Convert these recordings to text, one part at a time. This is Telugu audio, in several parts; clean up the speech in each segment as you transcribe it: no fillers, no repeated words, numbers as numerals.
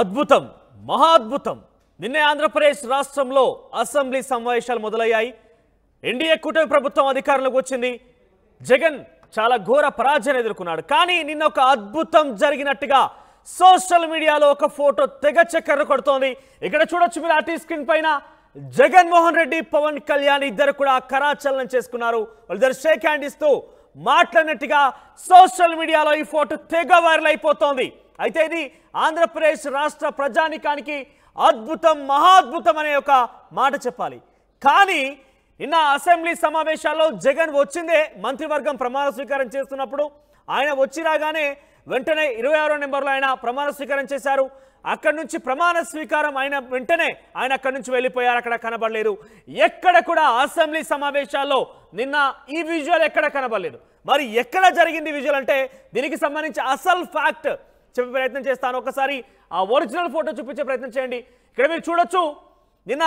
అద్భుతం మహా అద్భుతం నిన్నే ఆంధ్రప్రదేశ్ రాష్ట్రంలో అసెంబ్లీ సమావేశాలు మొదలయ్యాయి ఎన్డీఏ కూటమి ప్రభుత్వం అధికారంలోకి వచ్చింది జగన్ చాలా ఘోర పరాజయం ఎదుర్కొన్నాడు కానీ నిన్న ఒక అద్భుతం జరిగినట్టుగా సోషల్ మీడియాలో ఒక ఫోటో తెగ చక్కర్లు కొడుతోంది ఇక్కడ చూడొచ్చు మీరు ఆర్టీ స్క్రీన్ పైన జగన్మోహన్ రెడ్డి పవన్ కళ్యాణ్ ఇద్దరు కూడా కరాచలనం చేసుకున్నారు వాళ్ళిద్దరు షేక్ హ్యాండ్ ఇస్తూ మాట్లాడినట్టుగా సోషల్ మీడియాలో ఈ ఫోటో తెగ వైరల్ అయిపోతోంది అయితే ఇది ఆంధ్రప్రదేశ్ రాష్ట్ర ప్రజానికానికి అద్భుతం మహా అద్భుతం అనే ఒక మాట చెప్పాలి కానీ నిన్న అసెంబ్లీ సమావేశాల్లో జగన్ వచ్చిందే మంత్రివర్గం ప్రమాణ స్వీకారం చేస్తున్నప్పుడు ఆయన వచ్చి రాగానే వెంటనే 26వ నెంబర్లో ఆయన ప్రమాణ స్వీకారం చేశారు అక్కడి నుంచి ప్రమాణ స్వీకారం అయిన వెంటనే ఆయన అక్కడి నుంచి వెళ్ళిపోయారు అక్కడ కనబడలేదు ఎక్కడ కూడా అసెంబ్లీ సమావేశాల్లో నిన్న ఈ విజువల్ ఎక్కడ కనబడలేదు మరి ఎక్కడ జరిగింది విజువల్ అంటే దీనికి సంబంధించి అసలు ఫ్యాక్ట్ చెప్పే ప్రయత్నం చేస్తాను ఒకసారి ఆ ఒరిజినల్ ఫోటో చూపించే ప్రయత్నం చేయండి ఇక్కడ మీరు చూడొచ్చు నిన్న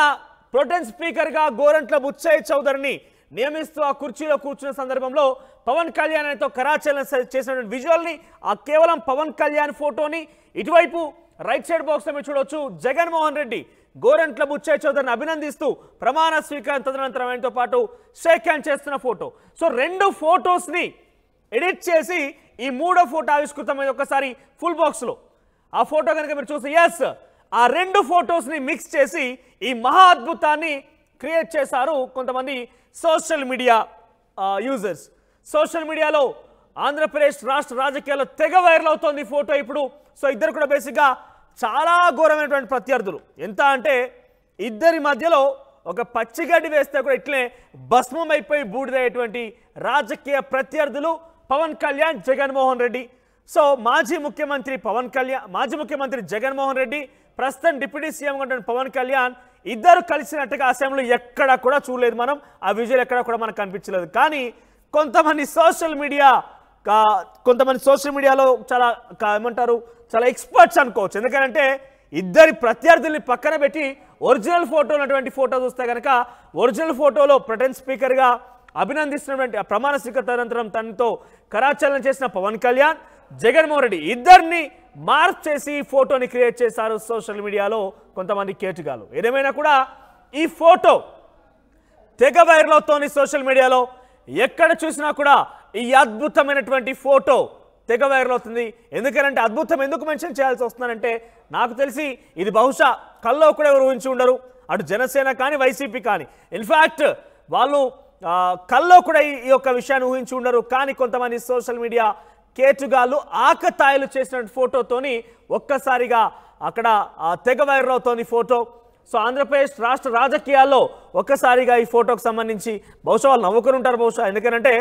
ప్రోటెన్ స్పీకర్గా గోరంట్ల బుచ్చయ్య చౌదరిని నియమిస్తూ ఆ కుర్చీలో కూర్చున్న సందర్భంలో పవన్ కళ్యాణ్ ఆయనతో కరాచలనం చేసినటువంటి విజువల్ని ఆ కేవలం పవన్ కళ్యాణ్ ఫోటోని ఇటువైపు రైట్ సైడ్ బాక్స్లో మీరు చూడొచ్చు జగన్మోహన్ రెడ్డి గోరంట్ల బుచ్చయ్య చౌదరిని అభినందిస్తూ ప్రమాణ స్వీకారం తదనంతరం ఆయనతో పాటు షేక్ హ్యాండ్ చేస్తున్న ఫోటో సో రెండు ఫోటోస్ని ఎడిట్ చేసి ఈ మూడో ఫోటో ఆవిష్కృతమైంది ఒకసారి ఫుల్ బాక్స్లో ఆ ఫోటో కనుక మీరు చూస్తే ఎస్ ఆ రెండు ఫోటోస్ని మిక్స్ చేసి ఈ మహా అద్భుతాన్ని క్రియేట్ చేశారు కొంతమంది సోషల్ మీడియా యూజర్స్ సోషల్ మీడియాలో ఆంధ్రప్రదేశ్ రాష్ట్ర రాజకీయాల్లో తెగ వైరల్ అవుతోంది ఫోటో ఇప్పుడు సో ఇద్దరు కూడా బేసిక్గా చాలా ఘోరమైనటువంటి ప్రత్యర్థులు ఎంత అంటే ఇద్దరి మధ్యలో ఒక పచ్చిగడ్డి వేస్తే కూడా ఇట్లే భస్మం అయిపోయి బూడిదయ్యేటువంటి రాజకీయ ప్రత్యర్థులు పవన్ కళ్యాణ్ జగన్మోహన్ రెడ్డి సో మాజీ ముఖ్యమంత్రి జగన్మోహన్ రెడ్డి ప్రస్తుతం డిప్యూటీ సీఎం ఉన్నటువంటి పవన్ కళ్యాణ్ ఇద్దరు కలిసినట్టుగా అసెంబ్లీ ఎక్కడ కూడా చూడలేదు మనం ఆ విజువల్ ఎక్కడ కూడా మనకు కనిపించలేదు కానీ కొంతమంది సోషల్ మీడియాలో చాలా ఏమంటారు చాలా ఎక్స్పర్ట్స్ అనుకోవచ్చు ఎందుకంటే ఇద్దరి ప్రత్యర్థుల్ని పక్కన పెట్టి ఒరిజినల్ ఫోటో ఉన్నటువంటి ఫోటో చూస్తే కనుక ఒరిజినల్ ఫోటోలో ప్రొటెన్ స్పీకర్గా అభినందిస్తున్నటువంటి ప్రమాణ స్వీకార అనంతరం తనతో కరాచలనం చేసిన పవన్ కళ్యాణ్ జగన్మోహన్ రెడ్డి ఇద్దరిని మార్క్ చేసి ఫోటోని క్రియేట్ చేశారు సోషల్ మీడియాలో కొంతమంది కేటుగాలు ఏదేమైనా కూడా ఈ ఫోటో తెగ వైరల్ అవుతోంది సోషల్ మీడియాలో ఎక్కడ చూసినా కూడా ఈ అద్భుతమైనటువంటి ఫోటో తెగ వైరల్ అవుతుంది ఎందుకంటే అద్భుతం ఎందుకు మెన్షన్ చేయాల్సి వస్తుందంటే నాకు తెలిసి ఇది బహుశా కల్లో కూడా ఎవరు ఊహించి ఉండరు అటు జనసేన కానీ వైసీపీ కానీ ఇన్ఫ్యాక్ట్ వాళ్ళు కల్లో కూడా ఈ యొక్క విషయాన్ని ఊహించి ఉండరు కానీ కొంతమంది సోషల్ మీడియా కేటుగాళ్ళు ఆకతాయిలు చేసిన ఫోటోతోని ఒక్కసారిగా అక్కడ తెగ వైరల్ అవుతోంది ఫోటో సో ఆంధ్రప్రదేశ్ రాష్ట్ర రాజకీయాల్లో ఒక్కసారిగా ఈ ఫోటోకు సంబంధించి బహుశా వాళ్ళు నవ్వుకుని ఉంటారు బహుశా ఎందుకంటే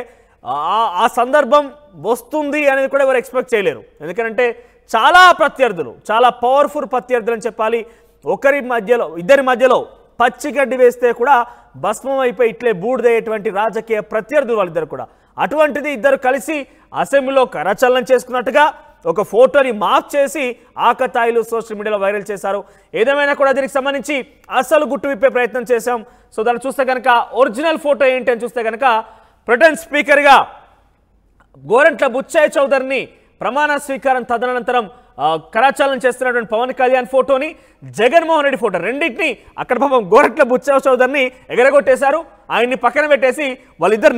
ఆ సందర్భం వస్తుంది అనేది కూడా ఎవరు ఎక్స్పెక్ట్ చేయలేరు ఎందుకంటే చాలా ప్రత్యర్థులు చాలా పవర్ఫుల్ ప్రత్యర్థులు అని చెప్పాలి ఇద్దరి మధ్యలో పచ్చిగడ్డి వేస్తే కూడా భస్మం అయిపోయి ఇట్లే బూడిదయ్యేటువంటి రాజకీయ ప్రత్యర్థులు వాళ్ళిద్దరు కూడా అటువంటిది ఇద్దరు కలిసి అసెంబ్లీలో కరచలనం చేసుకున్నట్టుగా ఒక ఫోటోని మార్క్ చేసి ఆకతాయిలు సోషల్ మీడియాలో వైరల్ చేశారు ఏదేమైనా కూడా దీనికి సంబంధించి అసలు గుట్టు విప్పే ప్రయత్నం చేశాం సో దాన్ని చూస్తే కనుక ఒరిజినల్ ఫోటో ఏంటి అని చూస్తే కనుక ప్రొటెన్ స్పీకర్గా గోరంట్ల బుచ్చయ్య చౌదరిని ప్రమాణ స్వీకారం తదనంతరం కరాచలనం చేస్తున్నటువంటి పవన్ కళ్యాణ్ ఫోటోని జగన్మోహన్ రెడ్డి ఫోటో రెండింటిని అక్కడ పాపం గోరంట్ల బుచ్చయ్య చౌదరిని ఎగరగొట్టేశారు ఆయన్ని పక్కన పెట్టేసి వాళ్ళిద్దరు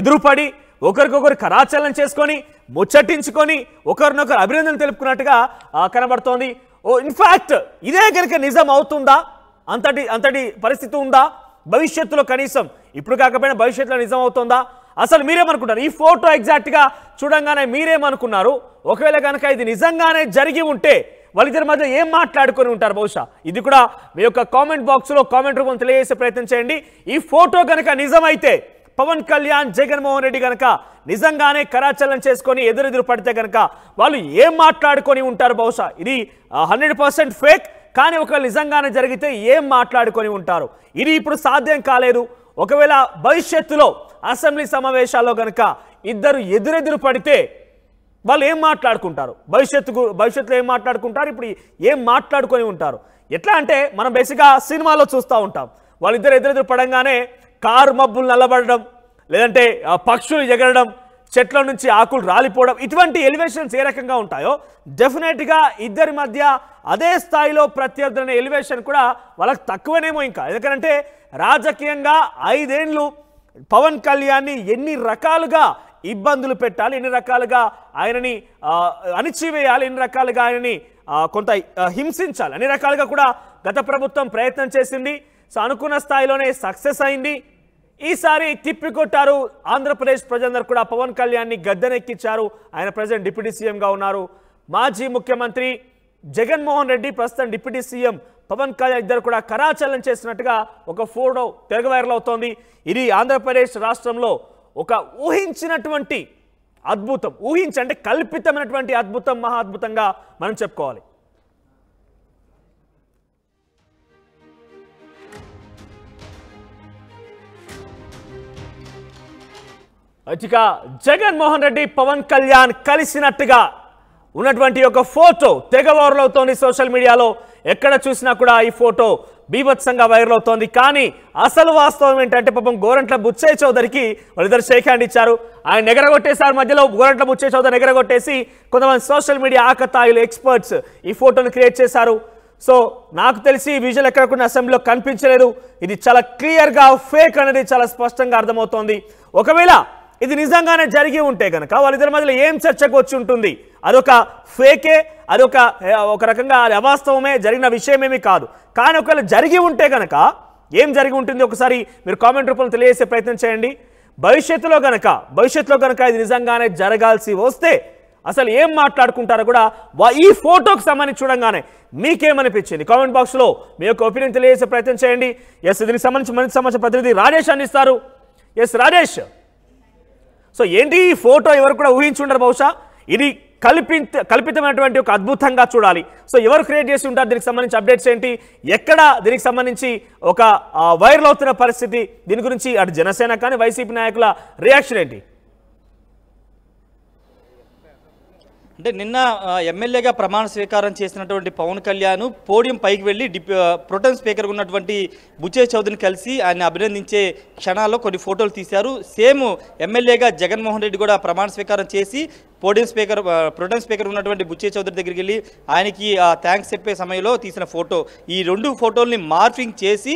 ఎదురుపడి ఒకరికొకరు కరాచలనం చేసుకొని ముచ్చటించుకొని ఒకరినొకరు అభినందనలు తెలుపుకున్నట్టుగా కనబడుతోంది ఇన్ఫ్యాక్ట్ ఇదే కనుక నిజం అవుతుందా అంతటి పరిస్థితి ఉందా భవిష్యత్తులో కనీసం ఇప్పుడు కాకపోయినా భవిష్యత్తులో నిజం అవుతుందా అసలు మీరేమనుకుంటారు ఈ ఫోటో ఎగ్జాక్ట్గా చూడంగానే మీరేమనుకున్నారు ఒకవేళ కనుక ఇది నిజంగానే జరిగి ఉంటే వాళ్ళిద్దరి మధ్య ఏం మాట్లాడుకొని ఉంటారు బహుశా ఇది కూడా మీ యొక్క కామెంట్ బాక్స్లో కామెంట్ రూపం తెలియజేసే ప్రయత్నం చేయండి ఈ ఫోటో కనుక నిజమైతే పవన్ కళ్యాణ్ జగన్మోహన్ రెడ్డి కనుక నిజంగానే కరాచలనం చేసుకొని ఎదురెదురు పడితే కనుక వాళ్ళు ఏం మాట్లాడుకొని ఉంటారు బహుశా ఇది 100% ఫేక్ కానీ ఒకవేళ నిజంగానే జరిగితే ఏం మాట్లాడుకొని ఉంటారు ఇది ఇప్పుడు సాధ్యం కాలేదు ఒకవేళ భవిష్యత్తులో అసెంబ్లీ సమావేశాల్లో కనుక ఇద్దరు ఎదురెదురు పడితే వాళ్ళు ఏం మాట్లాడుకుంటారు భవిష్యత్తులో ఏం మాట్లాడుకుంటారు ఇప్పుడు ఏం మాట్లాడుకొని ఉంటారు ఎట్లా అంటే మనం బేసిక్గా సినిమాలో చూస్తూ ఉంటాం వాళ్ళిద్దరు ఎదురెదురు పడంగానే కారు మబ్బులు నల్లబడడం లేదంటే పక్షులు ఎగరడం చెట్ల నుంచి ఆకులు రాలిపోవడం, ఇటువంటి ఎలివేషన్స్ ఏ రకంగా ఉంటాయో డెఫినెట్గా ఇద్దరి మధ్య అదే స్థాయిలో ప్రత్యర్థులనే ఎలివేషన్ కూడా వాళ్ళకి తక్కువనేమో. ఇంకా ఎందుకంటే రాజకీయంగా 5 ఏళ్ళు పవన్ కళ్యాణ్ని ఎన్ని రకాలుగా ఇబ్బందులు పెట్టాలి, ఎన్ని రకాలుగా ఆయనని అణిచివేయాలి, ఎన్ని రకాలుగా ఆయనని కొంత హింసించాలి, అన్ని రకాలుగా కూడా గత ప్రభుత్వం ప్రయత్నం చేసింది. సో అనుకున్న స్థాయిలోనే సక్సెస్ అయింది. ఈసారి తిప్పికొట్టారు ఆంధ్రప్రదేశ్ ప్రజలందరూ కూడా. పవన్ కళ్యాణ్ని గద్దెనెక్కించారు. ఆయన ప్రజెంట్ డిప్యూటీ సీఎంగా ఉన్నారు. మాజీ ముఖ్యమంత్రి జగన్మోహన్ రెడ్డి, ప్రస్తుతం డిప్యూటీ సీఎం పవన్ కళ్యాణ్ ఇద్దరు కూడా కరాచలనం చేసినట్టుగా ఒక ఫోటో తెగ వైరల్ అవుతోంది. ఇది ఆంధ్రప్రదేశ్ రాష్ట్రంలో ఒక ఊహించినటువంటి అద్భుతం, అంటే కల్పితమైనటువంటి అద్భుతం, మహా అద్భుతంగా మనం చెప్పుకోవాలి. ఇక జగన్మోహన్ రెడ్డి పవన్ కళ్యాణ్ కలిసినట్టుగా ఉన్నటువంటి ఒక ఫోటో తెగ వైరల్ అవుతోంది సోషల్ మీడియాలో. ఎక్కడ చూసినా కూడా ఈ ఫోటో బీభత్సంగా వైరల్ అవుతోంది. కానీ అసలు వాస్తవం ఏంటంటే పాపం గోరంట్ల బుచ్చయ్య చౌదరికి వాళ్ళిద్దరు షేక్ హ్యాండ్ ఇచ్చారు. ఆయన ఎగరగొట్టేశారు. మధ్యలో గోరంట్ల బుచ్చయ్య చౌదరి ఎగరగొట్టేసి కొంతమంది సోషల్ మీడియా ఆకతాయిలు, ఎక్స్పర్ట్స్ ఈ ఫోటోను క్రియేట్ చేశారు. సో నాకు తెలిసి విజువల్ ఎక్కడ కూడా అసెంబ్లీలో కనిపించలేదు. ఇది చాలా క్లియర్గా ఫేక్ అనేది చాలా స్పష్టంగా అర్థమవుతోంది. ఒకవేళ ఇది నిజంగానే జరిగి ఉంటే కనుక వాళ్ళిద్దరి మధ్యలో ఏం చర్చకు వచ్చి ఉంటుంది? అదొక ఫేకే, ఒక రకంగా అది అవాస్తవమే, జరిగిన విషయమేమీ కాదు. కానీ ఒకవేళ జరిగి ఉంటే కనుక ఏం జరిగి ఉంటుంది ఒకసారి మీరు కామెంట్ రూపంలో తెలియజేసే ప్రయత్నం చేయండి. భవిష్యత్తులో కనుక ఇది నిజంగానే జరగాల్సి వస్తే అసలు ఏం మాట్లాడుకుంటారో కూడా ఈ ఫోటోకి సంబంధించి చూడంగానే మీకేమనిపించింది కామెంట్ బాక్స్లో మీ యొక్క ఒపీనియన్ తెలియజేసే ప్రయత్నం చేయండి. దీనికి సంబంధించి మంచి సమాచారం ప్రతినిధి రాజేష్ అందిస్తారు. రాజేష్, సో ఏంటి ఈ ఫోటో? ఎవరు కూడా ఊహించుండరు బహుశా. ఇది కల్పితమైనటువంటి ఒక అద్భుతంగా చూడాలి. సో ఎవరు క్రియేట్ చేసి ఉంటారు? దీనికి సంబంధించి అప్డేట్స్ ఏంటి? ఎక్కడ దీనికి సంబంధించి ఒక వైరల్ అవుతున్న పరిస్థితి? దీని గురించి అటు జనసేన కానీ వైసీపీ నాయకుల రియాక్షన్ ఏంటి? అంటే నిన్న ఎమ్మెల్యేగా ప్రమాణ స్వీకారం చేసినటువంటి పవన్ కళ్యాణ్ పోడియం పైకి వెళ్ళి ప్రొటెం స్పీకర్గా ఉన్నటువంటి బుచ్చయ్య చౌదరిని కలిసి ఆయన అభినందించే క్షణాల్లో కొన్ని ఫోటోలు తీశారు. సేమ్ ఎమ్మెల్యేగా జగన్మోహన్ రెడ్డి కూడా ప్రమాణ స్వీకారం చేసి ప్రొటెం స్పీకర్ ఉన్నటువంటి బుచ్చయ్య చౌదరి దగ్గరికి వెళ్ళి ఆయనకి థ్యాంక్స్ చెప్పే సమయంలో తీసిన ఫోటో. ఈ 2 ఫోటోల్ని మార్ఫింగ్ చేసి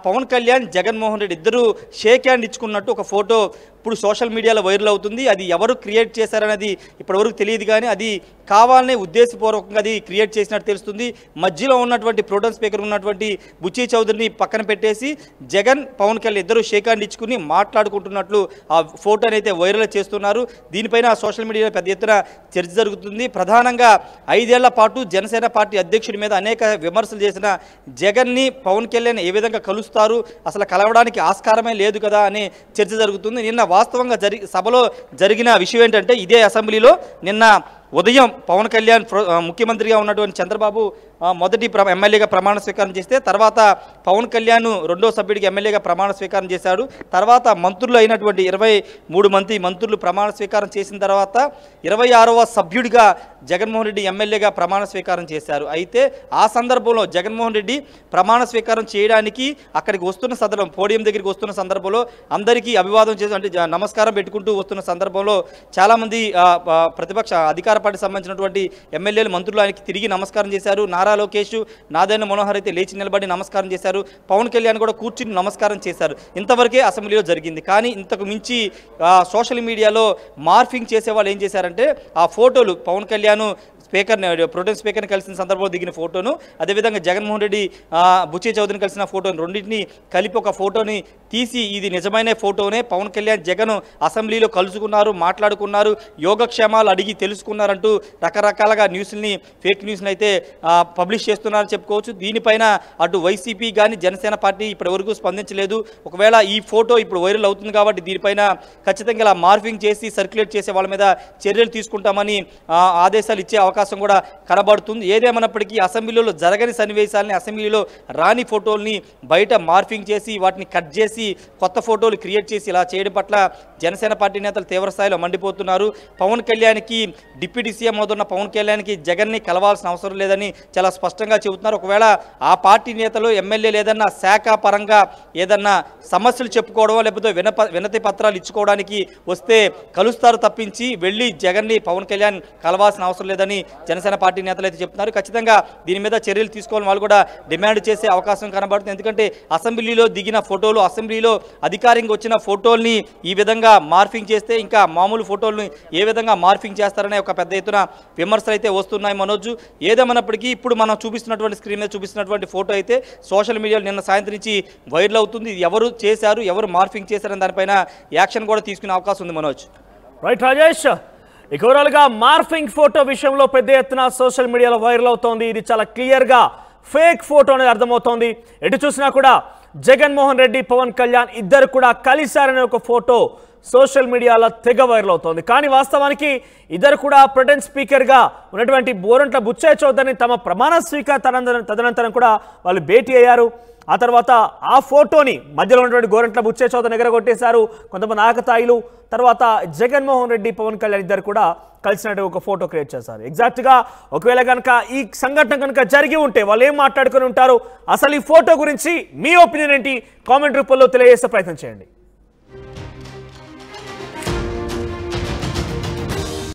పవన్ కళ్యాణ్, జగన్మోహన్ రెడ్డి ఇద్దరు షేక్ హ్యాండ్ ఇచ్చుకున్నట్టు ఒక ఫోటో ఇప్పుడు సోషల్ మీడియాలో వైరల్ అవుతుంది. అది ఎవరు క్రియేట్ చేశారనేది ఇప్పటివరకు తెలియదు, కానీ అది కావాలనే ఉద్దేశపూర్వకంగా అది క్రియేట్ చేసినట్టు తెలుస్తుంది. మధ్యలో ఉన్నటువంటి ప్రొటెం స్పీకర్ ఉన్నటువంటి బుచ్చయ్య చౌదరిని పక్కన పెట్టేసి జగన్, పవన్ కళ్యాణ్ ఇద్దరు షేక్ హ్యాండ్ ఇచ్చుకుని మాట్లాడుకుంటున్నట్లు ఆ ఫోటోని అయితే వైరల్ చేస్తున్నారు. దీనిపైన సోషల్ మీడియాలో పెద్ద ఎత్తున చర్చ జరుగుతుంది. ప్రధానంగా 5 ఏళ్ల పాటు జనసేన పార్టీ అధ్యక్షుడి మీద అనేక విమర్శలు చేసిన జగన్ని పవన్ కళ్యాణ్ ఏ విధంగా కలుస్తారు, అసలు కలవడానికి ఆస్కారమే లేదు కదా అనే చర్చ జరుగుతుంది. నిన్న వాస్తవంగా సభలో జరిగిన విషయం ఏంటంటే, ఇదే అసెంబ్లీలో నిన్న ఉదయం పవన్ కళ్యాణ్ ముఖ్యమంత్రిగా ఉన్నటువంటి చంద్రబాబు మొదటి ఎమ్మెల్యేగా ప్రమాణ స్వీకారం చేస్తే, తర్వాత పవన్ కళ్యాణ్ రెండో సభ్యుడికి ఎమ్మెల్యేగా ప్రమాణ స్వీకారం చేశాడు. తర్వాత మంత్రులు అయినటువంటి 23 మంత్రులు ప్రమాణ స్వీకారం చేసిన తర్వాత 26వ సభ్యుడిగా జగన్మోహన్ రెడ్డి ఎమ్మెల్యేగా ప్రమాణ స్వీకారం చేశారు. అయితే ఆ సందర్భంలో జగన్మోహన్ రెడ్డి ప్రమాణ స్వీకారం చేయడానికి అక్కడికి వస్తున్న సందర్భం, పోడియం దగ్గరికి వస్తున్న సందర్భంలో అందరికీ అభివాదం చేసి అంటే నమస్కారం పెట్టుకుంటూ వస్తున్న సందర్భంలో చాలామంది ప్రతిపక్ష అధికార పార్టీకి సంబంధించినటువంటి ఎమ్మెల్యేలు, మంత్రులు ఆయనకి తిరిగి నమస్కారం చేశారు. నారా లోకేష్, నారాయణ మనోహర్ అయితే లేచి నిలబడి నమస్కారం చేశారు. పవన్ కళ్యాణ్ కూడా కూర్చుని నమస్కారం చేశారు. ఇంతవరకే అసెంబ్లీలో జరిగింది. కానీ ఇంతకు మించి సోషల్ మీడియాలో మార్ఫింగ్ చేసే వాళ్ళు ఏం చేశారంటే, ఆ ఫోటోలు పవన్ కళ్యాణ్ ప్రొటెం స్పీకర్ని కలిసిన సందర్భంలో దిగిన ఫోటోను, అదేవిధంగా జగన్మోహన్ రెడ్డి బుచ్చయ్య చౌదరిని కలిసిన ఫోటోను, రెండింటిని కలిపి ఒక ఫోటోని తీసి ఇది నిజమైన ఫోటోనే, పవన్ కళ్యాణ్ జగన్ అసెంబ్లీలో కలుసుకున్నారు, మాట్లాడుకున్నారు, యోగక్షేమాలు అడిగి తెలుసుకున్నారంటూ రకరకాలుగా న్యూస్ని, ఫేక్ న్యూస్ని అయితే పబ్లిష్ చేస్తున్నారని చెప్పుకోవచ్చు. దీనిపైన అటు వైసీపీ కానీ జనసేన పార్టీ ఇప్పటివరకు స్పందించలేదు. ఒకవేళ ఈ ఫోటో ఇప్పుడు వైరల్ అవుతుంది కాబట్టి దీనిపైన ఖచ్చితంగా ఇలా మార్ఫింగ్ చేసి సర్క్యులేట్ చేసే వాళ్ళ మీద చర్యలు తీసుకుంటామని ఆదేశాలు ఇచ్చే అవకాశం అవకాశం కూడా కనబడుతుంది. ఏదేమన్నప్పటికీ అసెంబ్లీలో జరగని సన్నివేశాలని, అసెంబ్లీలో రాని ఫోటోల్ని బయట మార్ఫింగ్ చేసి వాటిని కట్ చేసి కొత్త ఫోటోలు క్రియేట్ చేసి ఇలా చేయడం పట్ల జనసేన పార్టీ నేతలు తీవ్రస్థాయిలో మండిపోతున్నారు. పవన్ కళ్యాణ్కి డిప్యూటీ సీఎం అవుతున్న పవన్ కళ్యాణ్కి జగన్ని కలవాల్సిన అవసరం లేదని చాలా స్పష్టంగా చెబుతున్నారు. ఒకవేళ ఆ పార్టీ నేతలు ఎమ్మెల్యేలు ఏదన్నా శాఖ పరంగా ఏదన్నా సమస్యలు చెప్పుకోవడమో లేకపోతే వినతి పత్రాలు ఇచ్చుకోవడానికి వస్తే కలుస్తారు తప్పించి వెళ్ళి జగన్ని పవన్ కళ్యాణ్ కలవాల్సిన అవసరం లేదని జనసేన పార్టీ నేతలు అయితే చెప్తున్నారు. ఖచ్చితంగా దీని మీద చర్యలు తీసుకోవాలని వాళ్ళు కూడా డిమాండ్ చేసే అవకాశం కనబడుతుంది. ఎందుకంటే అసెంబ్లీలో దిగిన ఫోటోలు, అసెంబ్లీలో అధికారికంగా వచ్చిన ఫోటోల్ని ఈ విధంగా మార్ఫింగ్ చేస్తే ఇంకా మామూలు ఫోటోల్ని ఏ విధంగా మార్ఫింగ్ చేస్తారనే ఒక పెద్ద ఎత్తున విమర్శలు అయితే వస్తున్నాయి మనోజ్. ఏదేమన్నప్పటికీ ఇప్పుడు మనం చూపిస్తున్నటువంటి స్క్రీన్ మీద చూపిస్తున్నటువంటి ఫోటో అయితే సోషల్ మీడియాలో నిన్న సాయంత్రం నుంచి వైరల్ అవుతుంది. ఎవరు చేశారు, ఎవరు మార్ఫింగ్ చేశారని దానిపైన యాక్షన్ కూడా తీసుకునే అవకాశం ఉంది మనోజ్. రైట్ రాజేష్, ఇక ఓవరాల్గా మార్ఫింగ్ ఫోటో విషయంలో పెద్ద ఎత్తున సోషల్ మీడియాలో వైరల్ అవుతోంది. ఇది చాలా క్లియర్గా ఫేక్ ఫోటో అనేది అర్థమవుతోంది. ఎటు చూసినా కూడా జగన్మోహన్ రెడ్డి, పవన్ కళ్యాణ్ ఇద్దరు కూడా కలిశారనే ఒక ఫోటో సోషల్ మీడియాలో తెగ వైరల్ అవుతోంది. కానీ వాస్తవానికి ఇద్దరు కూడా ప్రొటెన్ స్పీకర్గా ఉన్నటువంటి గోరంట్ల బుచ్చయ్య చౌదరిని తమ ప్రమాణ స్వీకారం తదనంతరం కూడా వాళ్ళు భేటీ అయ్యారు. ఆ తర్వాత ఆ ఫోటోని మధ్యలో ఉన్నటువంటి గోరంట్ల బుచ్చయ్య చౌదరిని ఎగరగొట్టేశారు కొంతమంది ఆకతాయిలు. తర్వాత జగన్మోహన్ రెడ్డి, పవన్ కళ్యాణ్ ఇద్దరు కూడా కలిసినట్టు ఒక ఫోటో క్రియేట్ చేశారు. ఎగ్జాక్ట్గా ఒకవేళ కనుక ఈ సంఘటన కనుక జరిగి ఉంటే వాళ్ళు ఏం మాట్లాడుకుని ఉంటారు, అసలు ఈ ఫోటో గురించి మీ ఒపీనియన్ ఏంటి, కామెంట్ రూపంలో తెలియజేసే ప్రయత్నం చేయండి.